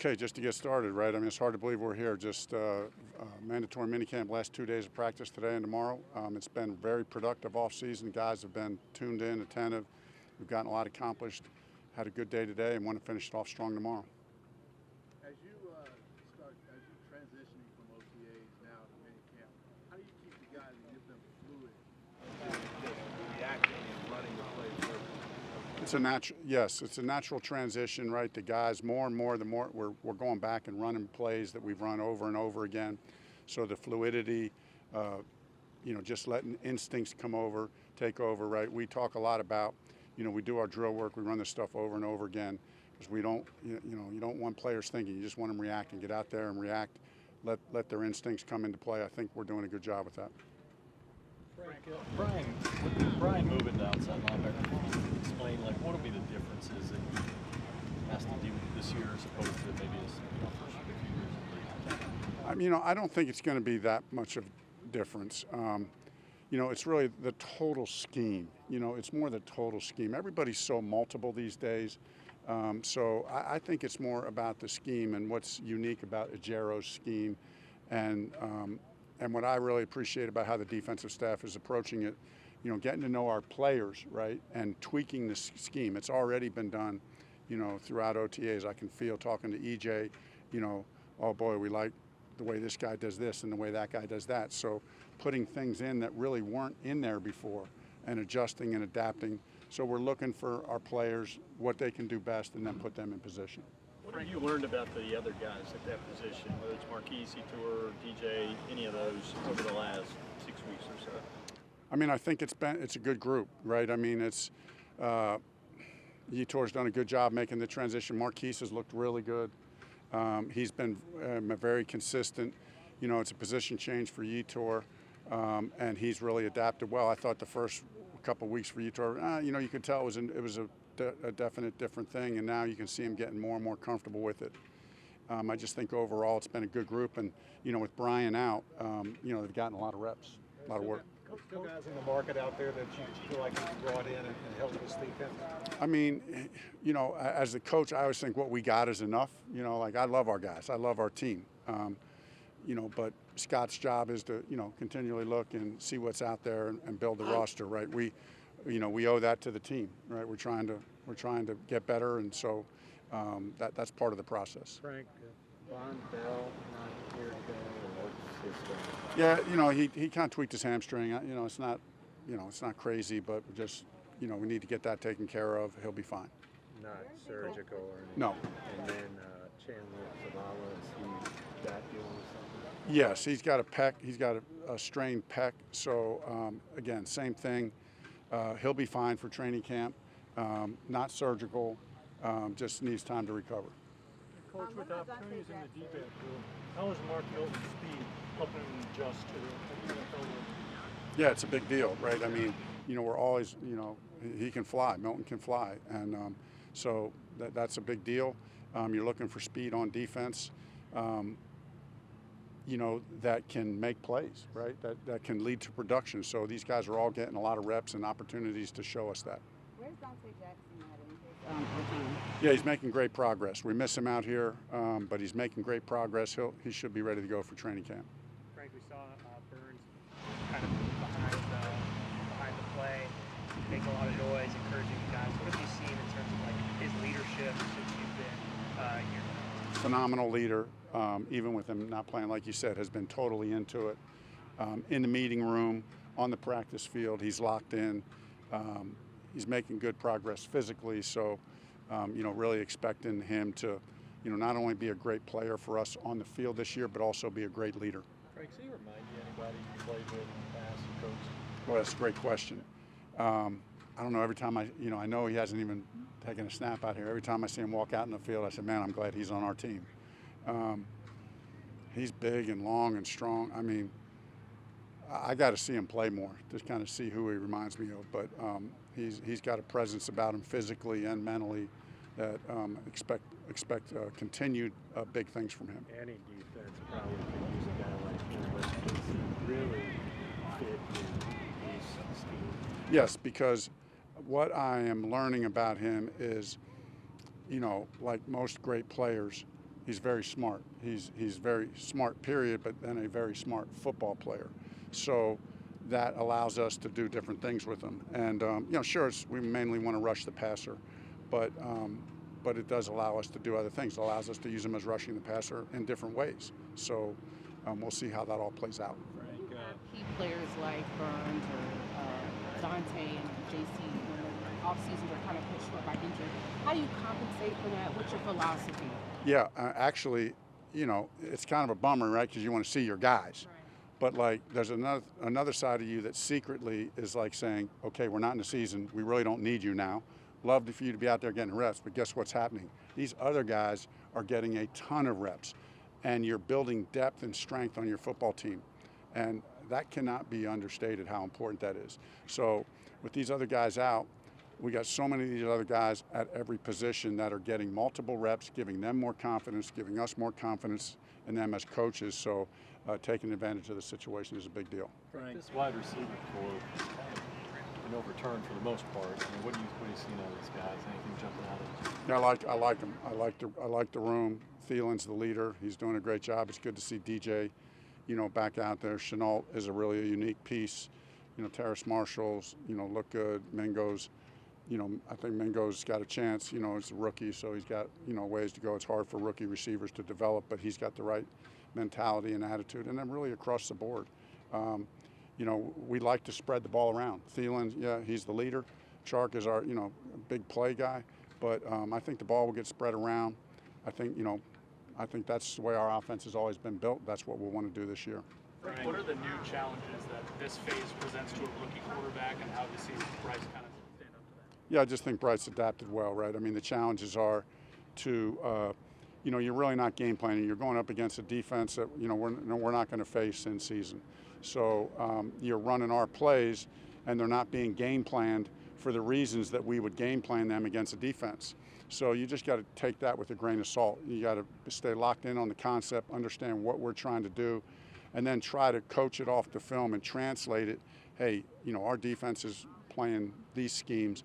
Okay, just to get started, right? I mean, it's hard to believe we're here. Just mandatory minicamp, last 2 days of practice today and tomorrow. It's been very productive off-season. Guys have been tuned in, attentive. We've gotten a lot accomplished. Had a good day today and want to finish it off strong tomorrow. As you transitioning from OTAs now to minicamp, how do you keep the guys and get them fluid, just reacting and running the play? It's a natural, yes, it's a natural transition, right? The guys more and more, the more we're going back and running plays that we've run over and over again. So the fluidity, just letting instincts take over, right? We talk a lot about, we do our drill work, we run this stuff over and over again because we don't, you don't want players thinking. You just want them reacting. Get out there and react. Let their instincts come into play. I think we're doing a good job with that. Brian moving to outside linebacker, can you explain what will be the differences that he has to do this year as opposed to maybe his first few years in the league? I don't think it's going to be that much of a difference. It's really the total scheme. It's more the total scheme. Everybody's so multiple these days. So I think it's more about the scheme and what's unique about Ejiro's scheme. And what I really appreciate about how the defensive staff is approaching it, getting to know our players, right, and tweaking the scheme. It's already been done, throughout OTAs. I can feel talking to EJ, oh boy, we like the way this guy does this and the way that guy does that. So putting things in that really weren't in there before and adjusting and adapting. So we're looking for our players, what they can do best, and then put them in position. What have you learned about the other guys at that position, whether it's Marquise, Ejiro, DJ, any of those over the last 6 weeks or so? I think it's a good group, right? Ejoro's done a good job making the transition. Marquise has looked really good. He's been very consistent. It's a position change for Ejiro, and he's really adapted well. I thought the first couple of weeks for Ejiro, you could tell it was a definite different thing, and now you can see him getting more and more comfortable with it. I just think overall it's been a good group, and with Brian out, they've gotten a lot of reps, a lot of work. Still guys in the market out there that you feel like you brought in and helped this defense? As a coach, I always think what we got is enough. I love our guys, I love our team. But Scott's job is to, continually look and see what's out there and build the roster, right? We owe that to the team, right? We're trying to get better, and so that's part of the process. Frank, Von Bell not here today, or what's his Yeah, he kind of tweaked his hamstring. It's not crazy, but just we need to get that taken care of. He'll be fine. Not surgical or anything. No. And then Chandler Zavala, is he back doing something? Yes, he's got a pec. He's got a strained pec. So again, same thing. He'll be fine for training camp. Not surgical. Just needs time to recover. Coach, with opportunities in the D-back room, how is Mark Milton's speed helping him adjust to the NFL? Yeah, it's a big deal, right? We're always, he can fly. Milton can fly, and so that's a big deal. You're looking for speed on defense. That can make plays, right? That can lead to production. So these guys are all getting a lot of reps and opportunities to show us that. Where's Dante Jackson at in his return? Yeah, he's making great progress. We miss him out here, but he's making great progress. He should be ready to go for training camp. Frank, we saw Burns kind of behind the play, make a lot of noise, encouraging you guys. What have you seen in terms of his leadership since you've been here? Phenomenal leader, even with him not playing, like you said, has been totally into it. In the meeting room, on the practice field, he's locked in. He's making good progress physically, so really expecting him to, not only be a great player for us on the field this year, but also be a great leader. Frank, does he remind you anybody you played with in the past or coached? Well, that's a great question. I don't know, every time I know he hasn't even taken a snap out here. Every time I see him walk out in the field, I say, man, I'm glad he's on our team. He's big and long and strong. I got to see him play more to kind of see who he reminds me of. But he's got a presence about him physically and mentally that expect continued big things from him. Any defense probably could use a guy like him, but does he really fit in his scheme? Yes, because what I am learning about him is, like most great players, He's very smart. He's very smart, period, but then a very smart football player. So that allows us to do different things with him. And sure, we mainly want to rush the passer, but it does allow us to do other things. It allows us to use him as rushing the passer in different ways. So we'll see how that all plays out. Key players like Burns or Dante and JC, when off seasons are kind of pushed short by injury. How do you compensate for that? What's your philosophy? Yeah, actually, it's kind of a bummer, right? Because you want to see your guys. Right. But like, there's another side of you that secretly is like saying, okay, we're not in the season. We really don't need you now. Love for you to be out there getting reps, but guess what's happening? These other guys are getting a ton of reps, and you're building depth and strength on your football team. And that cannot be understated how important that is. So with these other guys out, we got so many of these other guys at every position that are getting multiple reps, giving them more confidence, giving us more confidence in them as coaches. So taking advantage of the situation is a big deal. Frank, this wide receiver core is kind of been overturned for the most part. I mean, what do you see out of these guys? Anything jumping out at you? Yeah, I like him. I like the room. Thielen's the leader. He's doing a great job. It's good to see DJ, back out there. Chenault is a really unique piece. Terrace Marshall's, look good. Mingo's, I think Mingo's got a chance. He's a rookie, so he's got, ways to go. It's hard for rookie receivers to develop, but he's got the right mentality and attitude, and then really across the board. We like to spread the ball around. Thielen, yeah, he's the leader. Chark is our, big play guy, but I think the ball will get spread around. I think that's the way our offense has always been built. That's what we'll want to do this year. Frank, what are the new challenges that this phase presents to a rookie quarterback, and how does Bryce kind of stand up to that? Yeah, I just think Bryce adapted well, right? I mean, the challenges are to, you're really not game planning. You're going up against a defense that, we're not going to face in season. So you're running our plays, and they're not being game planned for the reasons that we would game plan them against a defense. So you just got to take that with a grain of salt. You got to stay locked in on the concept, understand what we're trying to do, and then try to coach it off the film and translate it. Hey, our defense is playing these schemes,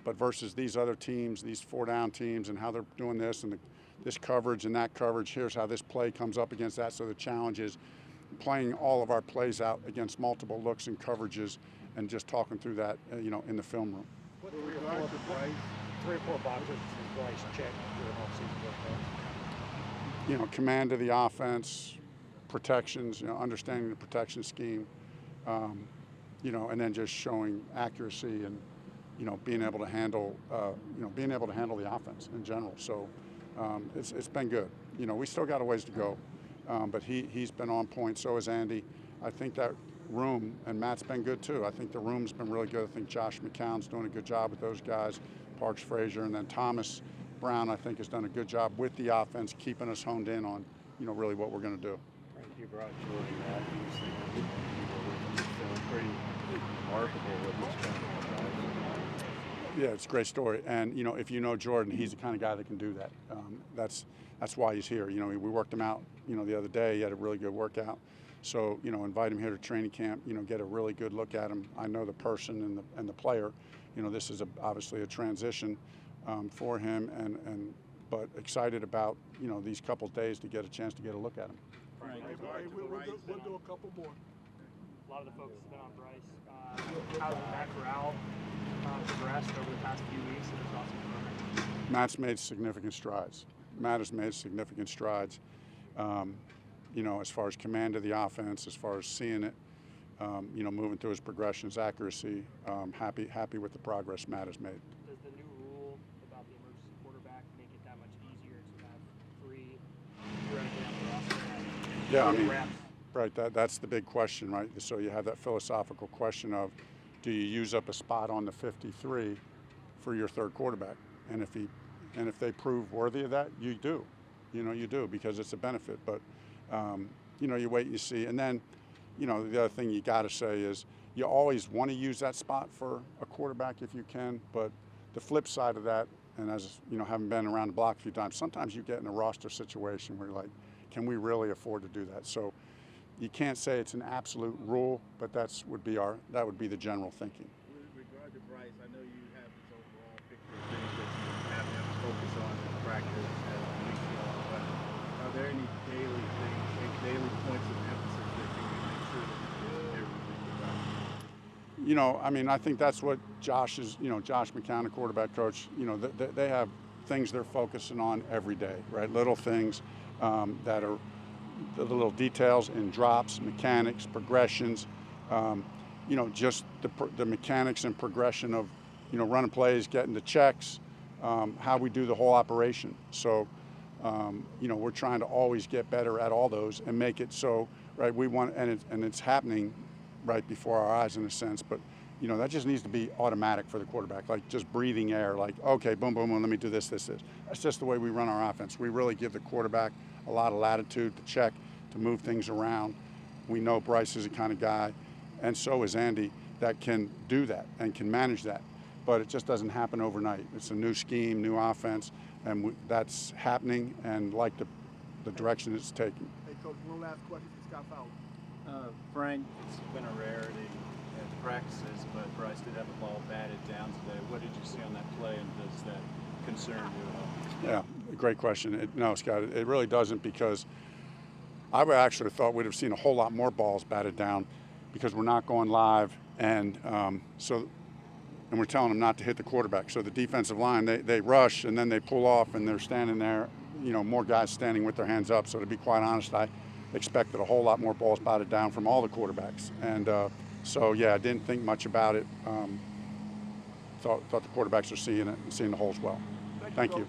but versus these other teams, these 4-down teams, and how they're doing this and this coverage and that coverage. Here's how this play comes up against that. So the challenge is playing all of our plays out against multiple looks and coverages, and just talking through that, in the film room. With regard to Bryce, 3 or 4 boxes is Bryce checked during off-season workouts. Command of the offense, protections, understanding the protection scheme, and then just showing accuracy and, being able to handle, the offense in general. So it's been good. We still got a ways to go, but he's been on point. So has Andy. I think that room, and Matt's been good too. I think the room's been really good. I think Josh McCown's doing a good job with those guys, Parks Frazier, and then Thomas Brown, I think, has done a good job with the offense, keeping us honed in on, really what we're going to do. Frank, you brought Jordan Matthews in. It's pretty remarkable what he's done. Yeah, it's a great story. And, if you know Jordan, he's the kind of guy that can do that. That's why he's here. We worked him out, the other day. He had a really good workout. So, invite him here to training camp, get a really good look at him. I know the person and the player. This is obviously a transition for him, but excited about, these couple days to get a chance to get a look at him. Frank, we'll do a couple more. A lot of the focus has been on Bryce. How's Matt Corral progressed over the past few weeks in his offseason program? Matt's made significant strides. Matt has made significant strides, as far as command of the offense, as far as seeing it, moving through his progressions, accuracy. Happy with the progress Matt has made. Does the new rule about the emergency quarterback make it that much easier to have 3 theoretically on the roster? Yeah, I mean, right. That's the big question, right? So you have that philosophical question of, do you use up a spot on the 53 for your third quarterback? And if they prove worthy of that, you do. You do, because it's a benefit. But you wait and you see. And then, the other thing you got to say is you always want to use that spot for a quarterback if you can. But the flip side of that, and as having been around the block a few times, sometimes you get in a roster situation where you're like, can we really afford to do that? So you can't say it's an absolute rule, but that would be the general thinking. With regard to Bryce, I know you have this overall picture of things that you have him focus on in practice and week long, but Are there any daily things, like daily points of emphasis that you can make sure that you do every week about? You know, I mean, I think that's what Josh is, Josh McCown, the quarterback coach, they have things they're focusing on every day, right? Little things that are the little details in drops, mechanics, progressions, just the mechanics and progression of, running plays, getting the checks, how we do the whole operation. So, we're trying to always get better at all those and make it so, right, we want, and it's happening right before our eyes in a sense, but that just needs to be automatic for the quarterback, like just breathing air, like, okay, boom, boom, boom, let me do this. That's just the way we run our offense. We really give the quarterback a lot of latitude to check, to move things around. We know Bryce is the kind of guy, and so is Andy, that can do that and can manage that. But it just doesn't happen overnight. It's a new scheme, new offense, and that's happening, and like the direction it's taking. Hey, Coach, one last question for Scott Fowler. Frank, it's been a rarity at practices, but Bryce did have a ball batted down today. What did you see on that play, and does that concern you at all? Yeah, great question. No, Scott, it really doesn't, because I would actually thought we'd have seen a whole lot more balls batted down because we're not going live, and we're telling them not to hit the quarterback. So the defensive line, they rush and then they pull off and they're standing there, more guys standing with their hands up. So to be quite honest, I expected a whole lot more balls batted down from all the quarterbacks. And so, yeah, I didn't think much about it. Thought the quarterbacks are seeing it and seeing the holes well. Thank you.